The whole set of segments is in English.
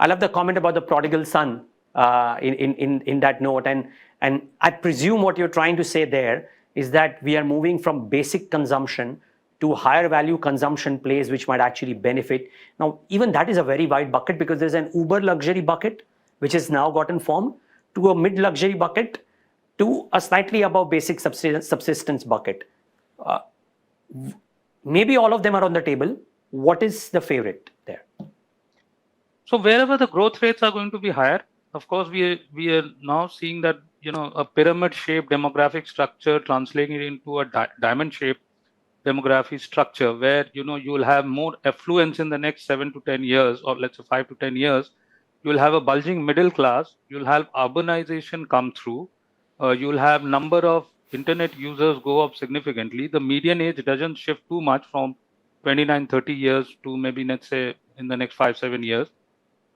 I love the comment about the prodigal son in that note. And I presume what you're trying to say there is that we are moving from basic consumption to higher value consumption plays, which might actually benefit. Now, even that is a very wide bucket, because there's an uber luxury bucket, which has now gotten formed, to a mid luxury bucket, to a slightly above basic subsistence bucket. Maybe all of them are on the table. What is the favorite there? So wherever the growth rates are going to be higher, of course, we are now seeing that, a pyramid-shaped demographic structure translating into a diamond-shaped demographic structure, where you will have more affluence in the next 7 to 10 years, or let's say 5 to 10 years. You'll have a bulging middle class. You'll have urbanization come through. You'll have number of internet users go up significantly. The median age doesn't shift too much from 29, 30 years to maybe, let's say, in the next 5, 7 years.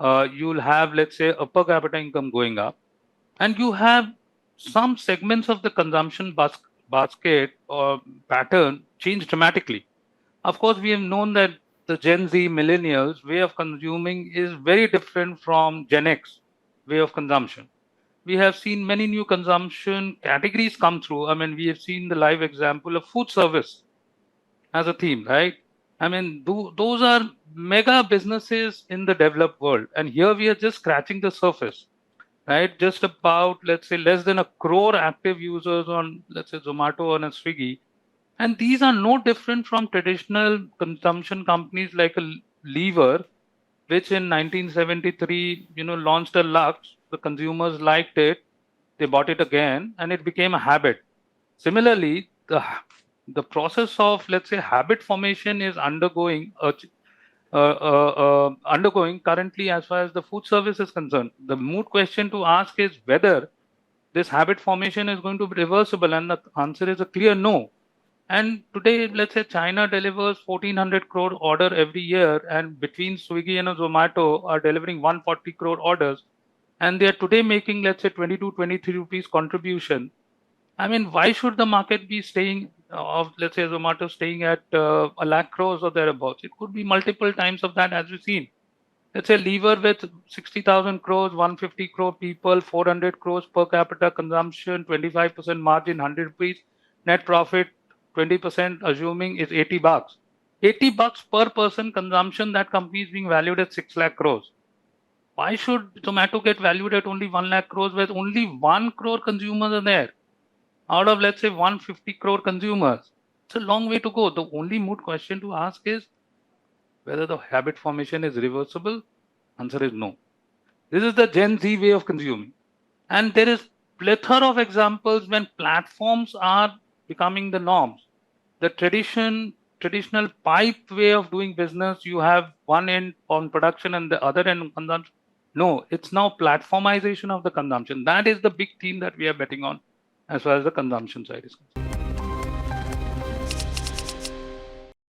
You'll have, let's say, a per capita income going up, and you have some segments of the consumption basket or pattern change dramatically. Of course, we have known that the Gen Z millennials way of consuming is very different from Gen X way of consumption. We have seen many new consumption categories come through. I mean, we have seen the live example of food service as a theme, right? I mean, those are mega businesses in the developed world. And here we are just scratching the surface, right? Just about, let's say, less than 1 crore active users on, let's say, Zomato and Swiggy. And these are no different from traditional consumption companies like a Lever, which in 1973, launched a Lux. The consumers liked it. They bought it again, and it became a habit. Similarly, the process of, let's say, habit formation is undergoing currently as far as the food service is concerned. The moot question to ask is whether this habit formation is going to be reversible, and the answer is a clear no. And today, let's say China delivers 1,400 crore order every year, and between Swiggy and Zomato are delivering 140 crore orders, and they are today making, let's say, 22, 23 rupees contribution. I mean, why should the market be staying let's say, Zomato staying at 1 lakh crores or thereabouts? It could be multiple times of that, as we've seen. Let's say Lever with 60,000 crores, 150 crore people, 400 crores per capita consumption, 25% margin, 100 rupees, net profit, 20% assuming is 80 bucks. 80 bucks per person consumption, that company is being valued at 6 lakh crores. Why should Zomato get valued at only 1 lakh crores where only 1 crore consumers are there out of, let's say, 150 crore consumers? It's a long way to go. The only moot question to ask is whether the habit formation is reversible. Answer is no. This is the Gen Z way of consuming. And there is plethora of examples when platforms are becoming the norms. The traditional pipe way of doing business, you have one end on production and the other end on consumption. No, it's now platformization of the consumption. That is the big theme that we are betting on as far as the consumption side is concerned.